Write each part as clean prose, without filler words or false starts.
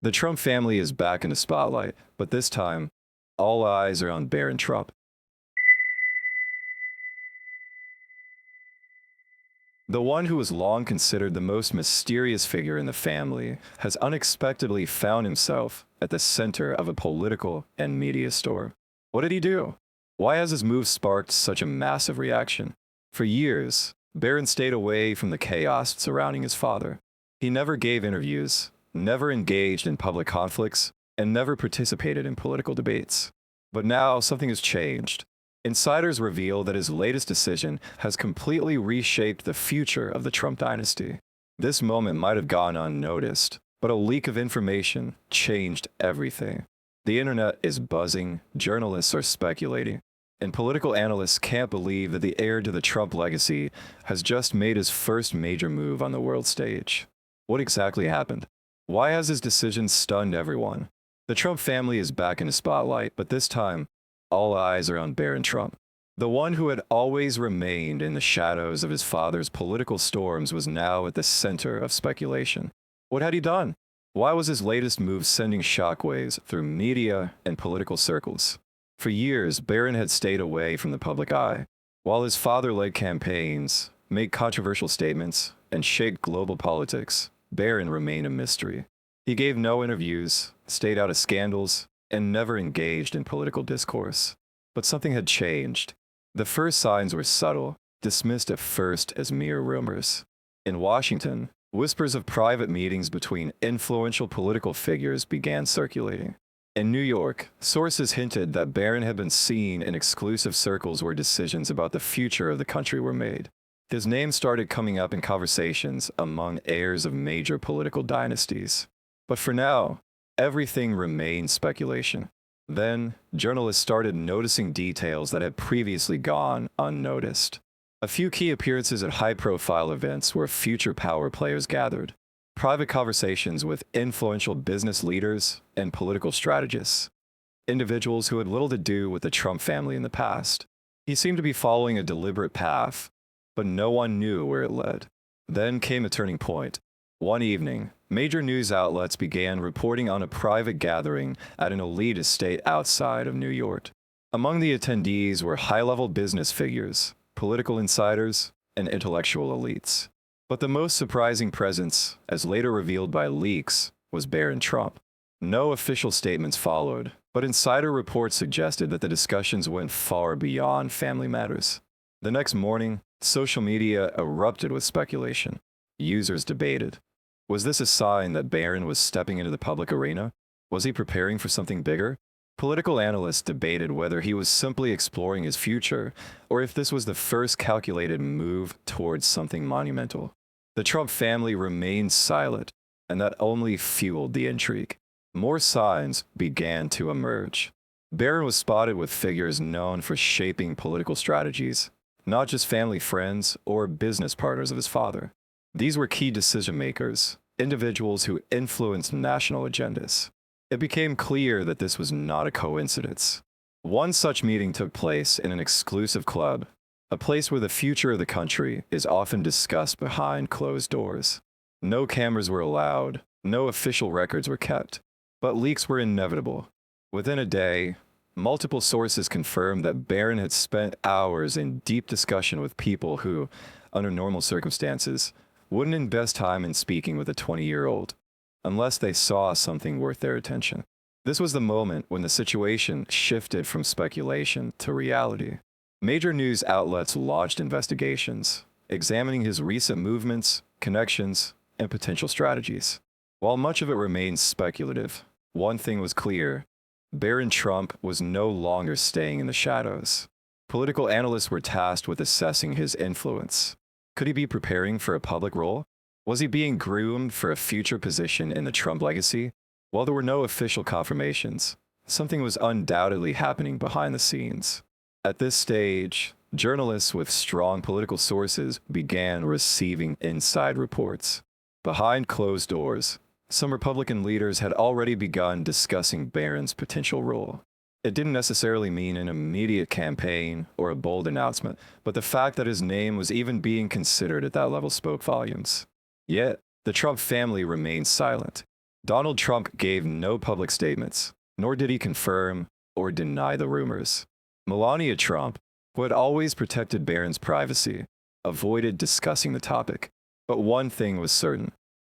The Trump family is back in the spotlight, but this time, all eyes are on Barron Trump. The one who was long considered the most mysterious figure in the family has unexpectedly found himself at the center of a political and media storm. What did he do? Why has his move sparked such a massive reaction? For years, Barron stayed away from the chaos surrounding his father. He never gave interviews, never engaged in public conflicts, and never participated in political debates. But now something has changed. Insiders reveal that his latest decision has completely reshaped the future of the Trump dynasty. This moment might have gone unnoticed, but a leak of information changed everything. The internet is buzzing, journalists are speculating, and political analysts can't believe that the heir to the Trump legacy has just made his first major move on the world stage. What exactly happened? Why has his decision stunned everyone? The Trump family is back in the spotlight, but this time, all eyes are on Barron Trump. The one who had always remained in the shadows of his father's political storms was now at the center of speculation. What had he done? Why was his latest move sending shockwaves through media and political circles? For years, Barron had stayed away from the public eye. While his father led campaigns, made controversial statements, and shaped global politics, Barron remained a mystery. He gave no interviews, stayed out of scandals, and never engaged in political discourse. But something had changed. The first signs were subtle, dismissed at first as mere rumors. In Washington, whispers of private meetings between influential political figures began circulating. In New York, sources hinted that Barron had been seen in exclusive circles where decisions about the future of the country were made. His name started coming up in conversations among heirs of major political dynasties. But for now, everything remained speculation. Then, journalists started noticing details that had previously gone unnoticed. A few key appearances at high-profile events where future power players gathered. Private conversations with influential business leaders and political strategists. Individuals who had little to do with the Trump family in the past. He seemed to be following a deliberate path, but no one knew where it led. Then came a turning point. One evening, major news outlets began reporting on a private gathering at an elite estate outside of New York. Among the attendees were high-level business figures, political insiders, and intellectual elites. But the most surprising presence, as later revealed by leaks, was Barron Trump. No official statements followed, but insider reports suggested that the discussions went far beyond family matters. The next morning, social media erupted with speculation. Users debated. Was this a sign that Barron was stepping into the public arena? Was he preparing for something bigger? Political analysts debated whether he was simply exploring his future, or if this was the first calculated move towards something monumental. The Trump family remained silent, and that only fueled the intrigue. More signs began to emerge. Barron was spotted with figures known for shaping political strategies, not just family friends or business partners of his father. These were key decision-makers, individuals who influenced national agendas. It became clear that this was not a coincidence. One such meeting took place in an exclusive club, a place where the future of the country is often discussed behind closed doors. No cameras were allowed, no official records were kept, but leaks were inevitable. Within a day, multiple sources confirmed that Barron had spent hours in deep discussion with people who, under normal circumstances, wouldn't invest time in speaking with a 20-year-old, unless they saw something worth their attention. This was the moment when the situation shifted from speculation to reality. Major news outlets launched investigations, examining his recent movements, connections, and potential strategies. While much of it remained speculative, one thing was clear: Barron Trump was no longer staying in the shadows. Political analysts were tasked with assessing his influence. Could he be preparing for a public role? Was he being groomed for a future position in the Trump legacy? While there were no official confirmations, something was undoubtedly happening behind the scenes. At this stage, journalists with strong political sources began receiving inside reports. Behind closed doors, some Republican leaders had already begun discussing Barron's potential role. It didn't necessarily mean an immediate campaign or a bold announcement, but the fact that his name was even being considered at that level spoke volumes. Yet, the Trump family remained silent. Donald Trump gave no public statements, nor did he confirm or deny the rumors. Melania Trump, who had always protected Barron's privacy, avoided discussing the topic. But one thing was certain.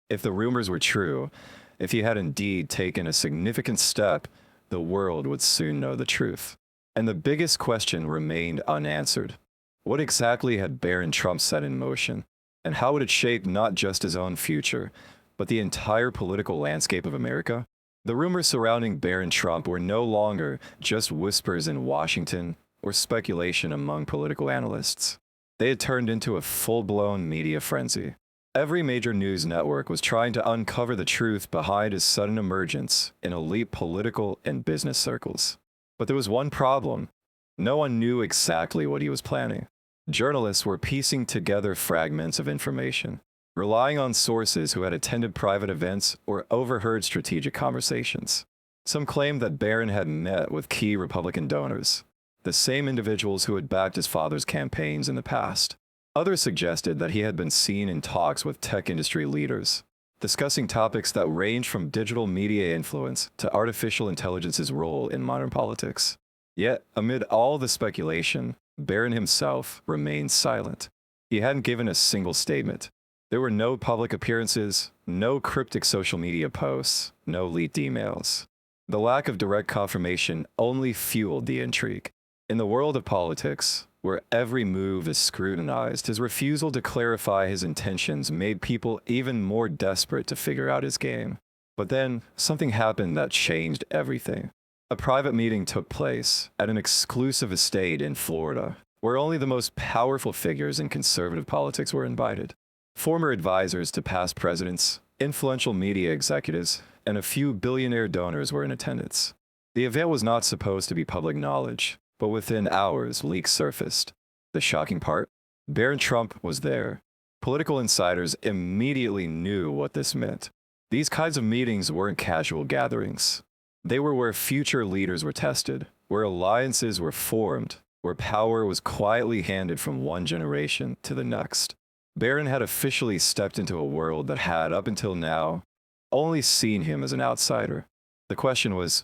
If the rumors were true, if he had indeed taken a significant step, the world would soon know the truth. And the biggest question remained unanswered. What exactly had Barron Trump set in motion? And how would it shape not just his own future, but the entire political landscape of America? The rumors surrounding Barron Trump were no longer just whispers in Washington or speculation among political analysts. They had turned into a full-blown media frenzy. Every major news network was trying to uncover the truth behind his sudden emergence in elite political and business circles. But there was one problem. No one knew exactly what he was planning. Journalists were piecing together fragments of information, relying on sources who had attended private events or overheard strategic conversations. Some claimed that Barron had met with key Republican donors, the same individuals who had backed his father's campaigns in the past. Others suggested that he had been seen in talks with tech industry leaders, discussing topics that range from digital media influence to artificial intelligence's role in modern politics. Yet, amid all the speculation, Barron himself remained silent. He hadn't given a single statement. There were no public appearances, no cryptic social media posts, no leaked emails. The lack of direct confirmation only fueled the intrigue. In the world of politics, where every move is scrutinized, his refusal to clarify his intentions made people even more desperate to figure out his game. But then, something happened that changed everything. A private meeting took place at an exclusive estate in Florida, where only the most powerful figures in conservative politics were invited. Former advisors to past presidents, influential media executives, and a few billionaire donors were in attendance. The event was not supposed to be public knowledge, but within hours, leaks surfaced. The shocking part? Barron Trump was there. Political insiders immediately knew what this meant. These kinds of meetings weren't casual gatherings. They were where future leaders were tested, where alliances were formed, where power was quietly handed from one generation to the next. Barron had officially stepped into a world that had, up until now, only seen him as an outsider. The question was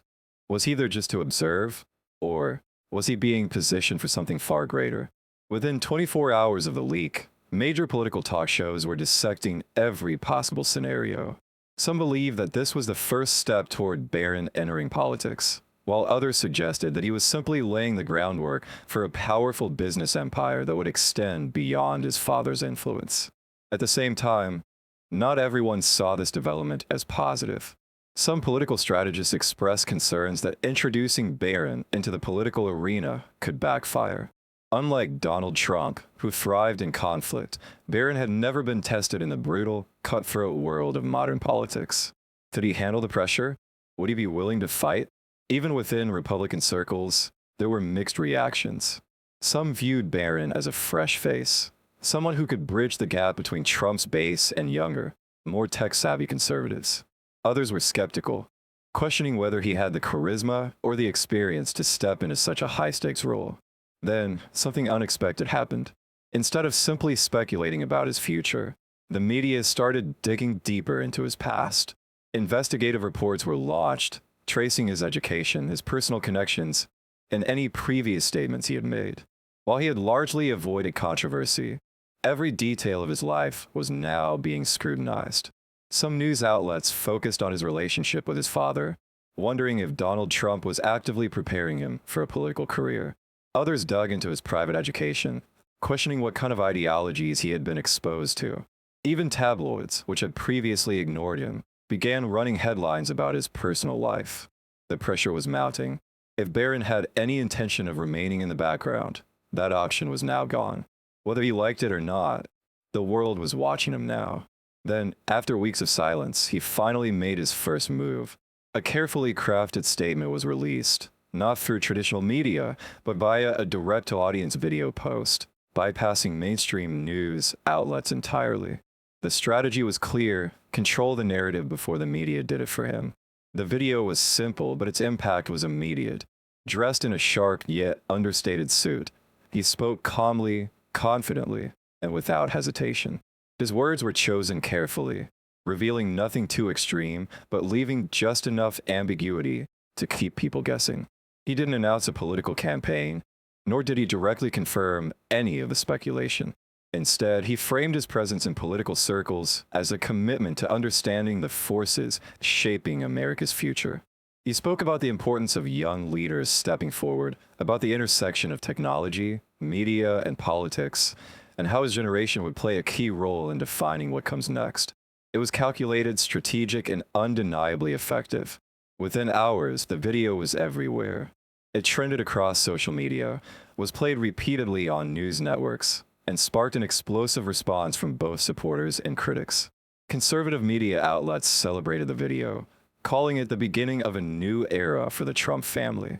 he there just to observe, or was he being positioned for something far greater? Within 24 hours of the leak, major political talk shows were dissecting every possible scenario. Some believed that this was the first step toward Barron entering politics, while others suggested that he was simply laying the groundwork for a powerful business empire that would extend beyond his father's influence. At the same time, not everyone saw this development as positive. Some political strategists expressed concerns that introducing Barron into the political arena could backfire. Unlike Donald Trump, who thrived in conflict, Barron had never been tested in the brutal, cutthroat world of modern politics. Could he handle the pressure? Would he be willing to fight? Even within Republican circles, there were mixed reactions. Some viewed Barron as a fresh face, someone who could bridge the gap between Trump's base and younger, more tech-savvy conservatives. Others were skeptical, questioning whether he had the charisma or the experience to step into such a high-stakes role. Then, something unexpected happened. Instead of simply speculating about his future, the media started digging deeper into his past. Investigative reports were launched, tracing his education, his personal connections, and any previous statements he had made. While he had largely avoided controversy, every detail of his life was now being scrutinized. Some news outlets focused on his relationship with his father, wondering if Donald Trump was actively preparing him for a political career. Others dug into his private education, questioning what kind of ideologies he had been exposed to. Even tabloids, which had previously ignored him, began running headlines about his personal life. The pressure was mounting. If Barron had any intention of remaining in the background, that option was now gone. Whether he liked it or not, the world was watching him now. Then, after weeks of silence, he finally made his first move. A carefully crafted statement was released, not through traditional media, but via a direct-to-audience video post, bypassing mainstream news outlets entirely. The strategy was clear: control the narrative before the media did it for him. The video was simple, but its impact was immediate. Dressed in a sharp yet understated suit, he spoke calmly, confidently, and without hesitation. His words were chosen carefully. revealing nothing too extreme, but leaving just enough ambiguity to keep people guessing. He didn't announce a political campaign, nor did he directly confirm any of the speculation. Instead, he framed his presence in political circles as a commitment to understanding the forces shaping America's future. He spoke about the importance of young leaders stepping forward, about the intersection of technology, media, and politics, and how his generation would play a key role in defining what comes next. It was calculated, strategic, and undeniably effective. Within hours, the video was everywhere. It trended across social media, was played repeatedly on news networks, and sparked an explosive response from both supporters and critics. Conservative media outlets celebrated the video, calling it the beginning of a new era for the Trump family.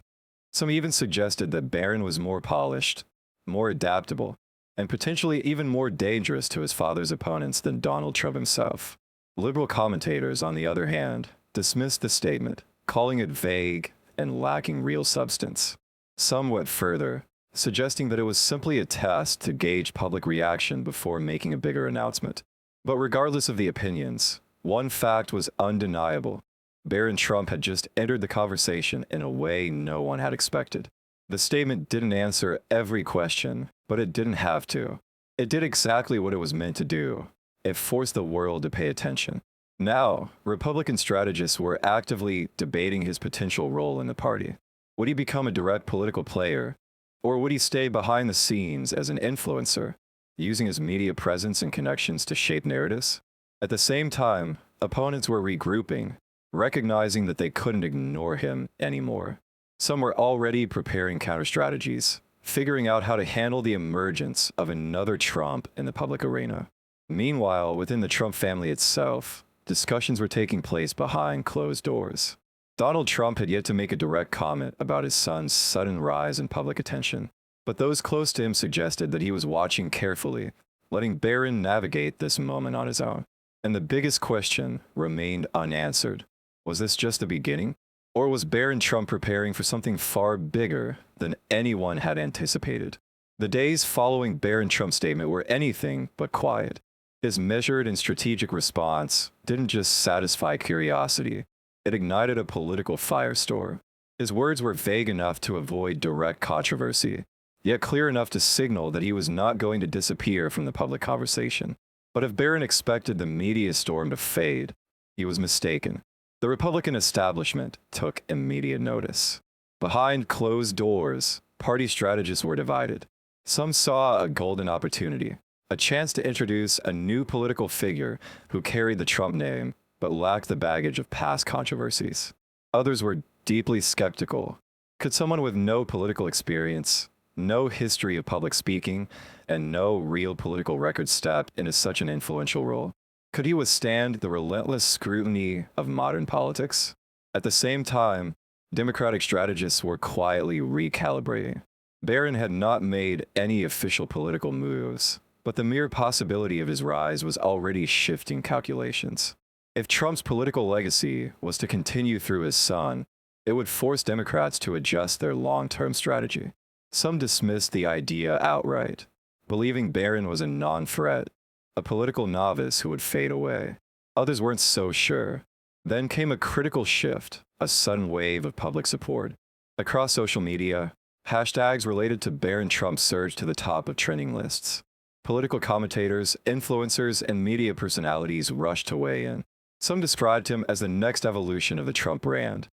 Some even suggested that Barron was more polished, more adaptable, and potentially even more dangerous to his father's opponents than Donald Trump himself. Liberal commentators, on the other hand, dismissed the statement, calling it vague and lacking real substance. Some went further, suggesting that it was simply a test to gauge public reaction before making a bigger announcement. But regardless of the opinions, one fact was undeniable. Barron Trump had just entered the conversation in a way no one had expected. The statement didn't answer every question, but it didn't have to. It did exactly what it was meant to do. It forced the world to pay attention. Now, Republican strategists were actively debating his potential role in the party. Would he become a direct political player, or would he stay behind the scenes as an influencer, using his media presence and connections to shape narratives? At the same time, opponents were regrouping, recognizing that they couldn't ignore him anymore. Some were already preparing counter-strategies, figuring out how to handle the emergence of another Trump in the public arena. Meanwhile, within the Trump family itself, discussions were taking place behind closed doors. Donald Trump had yet to make a direct comment about his son's sudden rise in public attention, but those close to him suggested that he was watching carefully, letting Barron navigate this moment on his own. And the biggest question remained unanswered. Was this just the beginning? Or was Barron Trump preparing for something far bigger than anyone had anticipated? The days following Barron Trump's statement were anything but quiet. His measured and strategic response didn't just satisfy curiosity, it ignited a political firestorm. His words were vague enough to avoid direct controversy, yet clear enough to signal that he was not going to disappear from the public conversation. But if Barron expected the media storm to fade, he was mistaken. The Republican establishment took immediate notice. Behind closed doors, party strategists were divided. Some saw a golden opportunity, a chance to introduce a new political figure who carried the Trump name but lacked the baggage of past controversies. Others were deeply skeptical. Could someone with no political experience, no history of public speaking, and no real political record step into such an influential role? Could he withstand the relentless scrutiny of modern politics? At the same time, Democratic strategists were quietly recalibrating. Barron had not made any official political moves, but the mere possibility of his rise was already shifting calculations. If Trump's political legacy was to continue through his son, it would force Democrats to adjust their long-term strategy. Some dismissed the idea outright, believing Barron was a non-threat, a political novice who would fade away. Others weren't so sure. Then came a critical shift, a sudden wave of public support. Across social media, hashtags related to Barron Trump surged to the top of trending lists. Political commentators, influencers, and media personalities rushed to weigh in. Some described him as the next evolution of the Trump brand,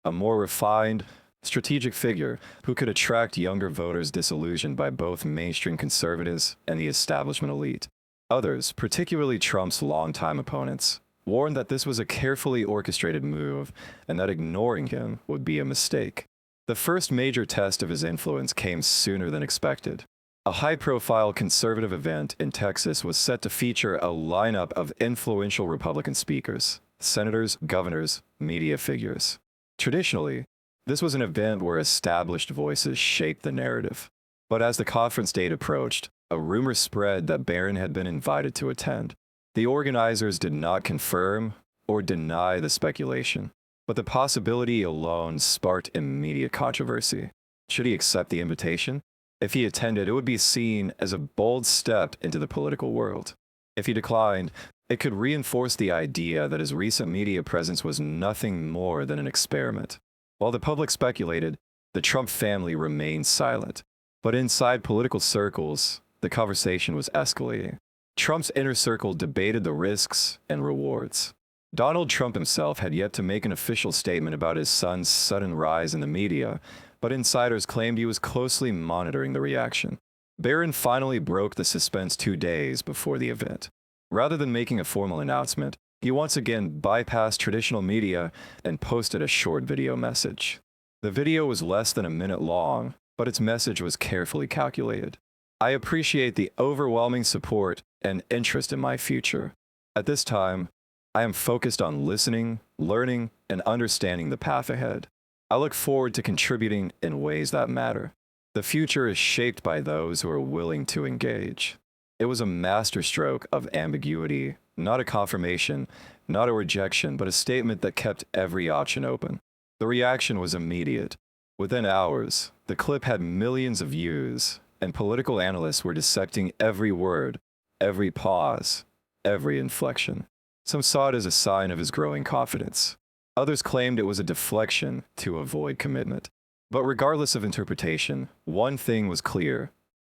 a more refined, strategic figure who could attract younger voters disillusioned by both mainstream conservatives and the establishment elite. Others, particularly Trump's longtime opponents, warned that this was a carefully orchestrated move and that ignoring him would be a mistake. The first major test of his influence came sooner than expected. A high-profile conservative event in Texas was set to feature a lineup of influential Republican speakers, senators, governors, media figures. Traditionally, this was an event where established voices shaped the narrative. But as the conference date approached, a rumor spread that Barron had been invited to attend. The organizers did not confirm or deny the speculation, but the possibility alone sparked immediate controversy. Should he accept the invitation? If he attended, it would be seen as a bold step into the political world. If he declined, It could reinforce the idea that his recent media presence was nothing more than an experiment. While the public speculated, the Trump family remained silent. But inside political circles, the conversation was escalating. Trump's inner circle debated the risks and rewards. Donald Trump himself had yet to make an official statement about his son's sudden rise in the media, but insiders claimed he was closely monitoring the reaction. Barron finally broke the suspense 2 days before the event. Rather than making a formal announcement, he once again bypassed traditional media and posted a short video message. The video was less than a minute long, but its message was carefully calculated. I appreciate the overwhelming support and interest in my future. At this time, I am focused on listening, learning, and understanding the path ahead. I look forward to contributing in ways that matter. The future is shaped by those who are willing to engage. It was a masterstroke of ambiguity, not a confirmation, not a rejection, but a statement that kept every option open. The reaction was immediate. Within hours, the clip had millions of views, and political analysts were dissecting every word, every pause, every inflection. Some saw it as a sign of his growing confidence. Others claimed it was a deflection to avoid commitment. But regardless of interpretation, one thing was clear.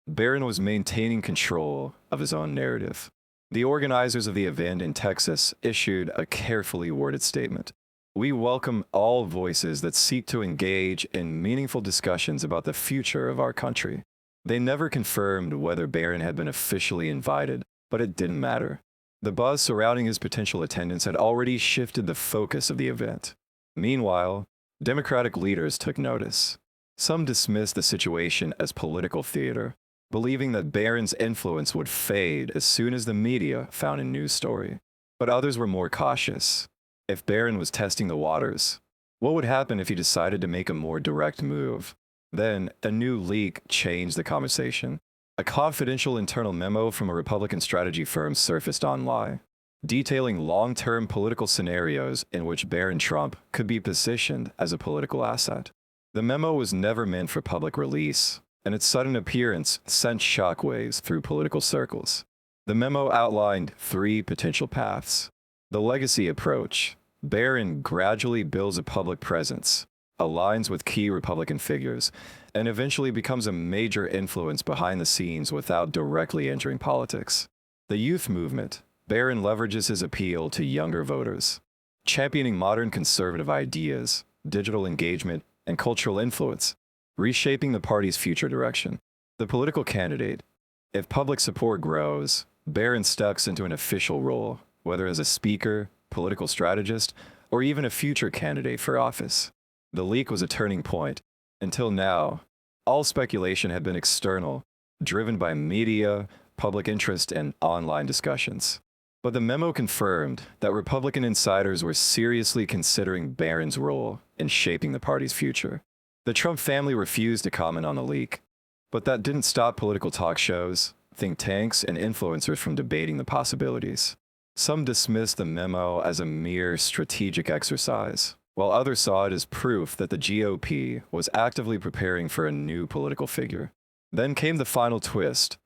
Barron was maintaining control of his own narrative. The organizers of the event in Texas issued a carefully worded statement. We welcome all voices that seek to engage in meaningful discussions about the future of our country. They never confirmed whether Barron had been officially invited, but it didn't matter. The buzz surrounding his potential attendance had already shifted the focus of the event. Meanwhile, Democratic leaders took notice. Some dismissed the situation as political theater, believing that Barron's influence would fade as soon as the media found a news story. But others were more cautious. If Barron was testing the waters, what would happen if he decided to make a more direct move? Then, a new leak changed the conversation. A confidential internal memo from a Republican strategy firm surfaced online, detailing long-term political scenarios in which Barron Trump could be positioned as a political asset. The memo was never meant for public release, and its sudden appearance sent shockwaves through political circles. The memo outlined 3 potential paths. The legacy approach. Barron gradually builds a public presence, aligns with key Republican figures, and eventually becomes a major influence behind the scenes without directly entering politics. The youth movement. Barron leverages his appeal to younger voters, championing modern conservative ideas, digital engagement, and cultural influence, reshaping the party's future direction. The political candidate. If public support grows, Barron steps into an official role, whether as a speaker, political strategist, or even a future candidate for office. The leak was a turning point. Until now, all speculation had been external, driven by media, public interest, and online discussions. But the memo confirmed that Republican insiders were seriously considering Barron's role in shaping the party's future. The Trump family refused to comment on the leak, but that didn't stop political talk shows, think tanks, and influencers from debating the possibilities. Some dismissed the memo as a mere strategic exercise, while others saw it as proof that the GOP was actively preparing for a new political figure. Then came the final twist,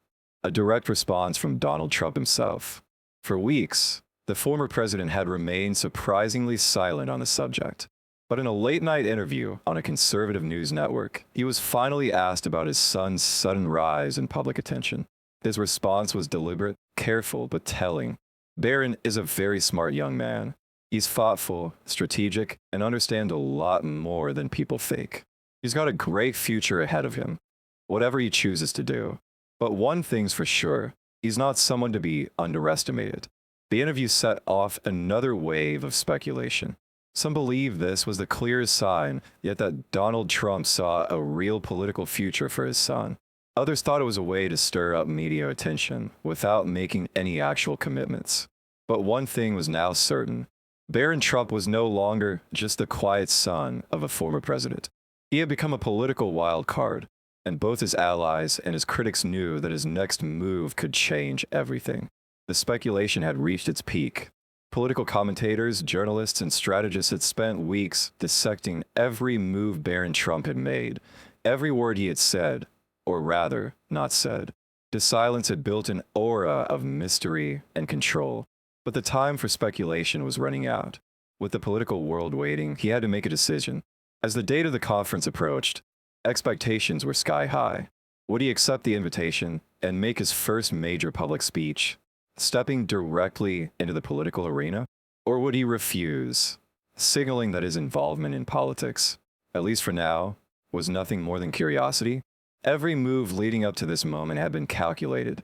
a direct response from Donald Trump himself. For weeks, the former president had remained surprisingly silent on the subject. But in a late-night interview on a conservative news network, he was finally asked about his son's sudden rise in public attention. His response was deliberate, careful, but telling. Barron is a very smart young man. He's thoughtful, strategic, and understands a lot more than people fake. He's got a great future ahead of him, whatever he chooses to do. But one thing's for sure, he's not someone to be underestimated. The interview set off another wave of speculation. Some believe this was the clearest sign yet that Donald Trump saw a real political future for his son. Others thought it was a way to stir up media attention without making any actual commitments. But one thing was now certain. Barron Trump was no longer just the quiet son of a former president. He had become a political wild card, and both his allies and his critics knew that his next move could change everything. The speculation had reached its peak. Political commentators, journalists, and strategists had spent weeks dissecting every move Barron Trump had made, every word he had said, or rather, not said. The silence had built an aura of mystery and control. But the time for speculation was running out. With the political world waiting, he had to make a decision. As the date of the conference approached, expectations were sky high. Would he accept the invitation and make his first major public speech, stepping directly into the political arena? Or would he refuse, signaling that his involvement in politics, at least for now, was nothing more than curiosity? Every move leading up to this moment had been calculated,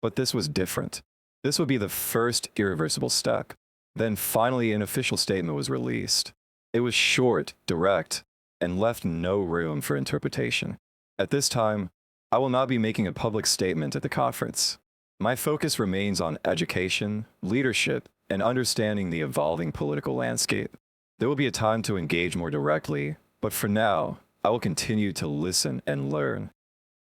but this was different. This would be the first irreversible step. Then finally an official statement was released. It was short, direct, and left no room for interpretation. At this time, I will not be making a public statement at the conference. My focus remains on education, leadership, and understanding the evolving political landscape. There will be a time to engage more directly, but for now, I will continue to listen and learn.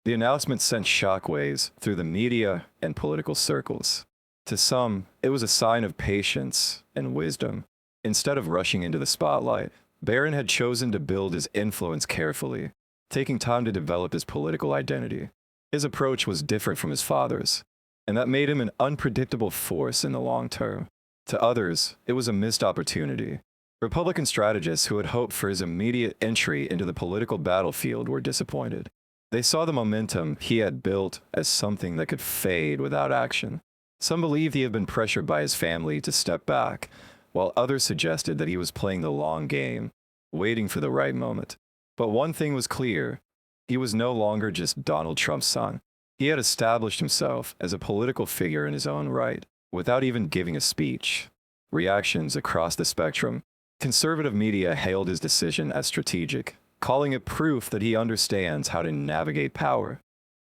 The announcement sent shockwaves through the media and political circles. To some, it was a sign of patience and wisdom. Instead of rushing into the spotlight, Barron had chosen to build his influence carefully, taking time to develop his political identity. His approach was different from his father's, and that made him an unpredictable force in the long term. To others, it was a missed opportunity. Republican strategists who had hoped for his immediate entry into the political battlefield were disappointed. They saw the momentum he had built as something that could fade without action. Some believed he had been pressured by his family to step back, while others suggested that he was playing the long game, waiting for the right moment. But one thing was clear: he was no longer just Donald Trump's son. He had established himself as a political figure in his own right, without even giving a speech. Reactions across the spectrum. Conservative media hailed his decision as strategic, calling it proof that he understands how to navigate power.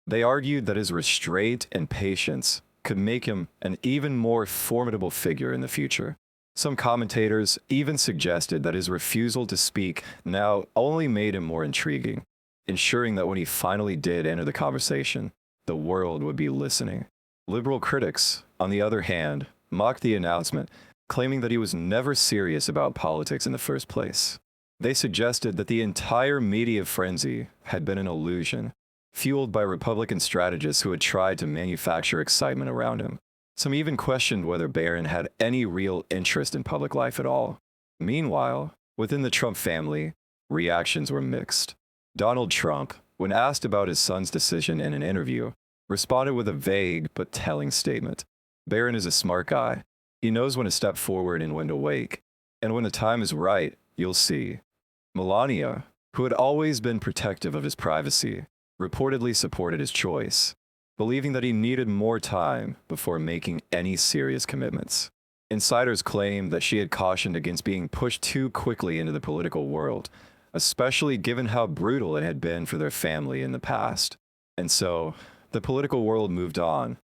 They argued that his restraint and patience could make him an even more formidable figure in the future. Some commentators even suggested that his refusal to speak now only made him more intriguing, ensuring that when he finally did enter the conversation, the world would be listening. Liberal critics, on the other hand, mocked the announcement, claiming that he was never serious about politics in the first place. They suggested that the entire media frenzy had been an illusion, fueled by Republican strategists who had tried to manufacture excitement around him. Some even questioned whether Barron had any real interest in public life at all. Meanwhile, within the Trump family, reactions were mixed. Donald Trump, when asked about his son's decision in an interview, responded with a vague but telling statement. Barron is a smart guy. He knows when to step forward and when to wait. And when the time is right, you'll see. Melania, who had always been protective of his privacy, reportedly supported his choice, believing that he needed more time before making any serious commitments. Insiders claimed that she had cautioned against being pushed too quickly into the political world, especially given how brutal it had been for their family in the past. And so, the political world moved on,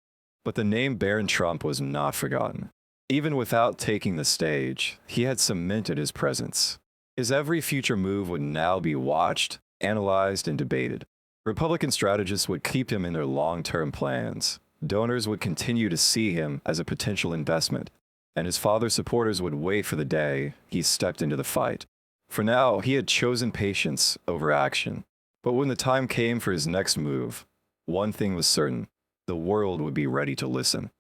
but the name Barron Trump was not forgotten. Even without taking the stage, he had cemented his presence. His every future move would now be watched, analyzed, and debated. Republican strategists would keep him in their long-term plans. Donors would continue to see him as a potential investment, and his father's supporters would wait for the day he stepped into the fight. For now, he had chosen patience over action. But when the time came for his next move, one thing was certain: the world would be ready to listen.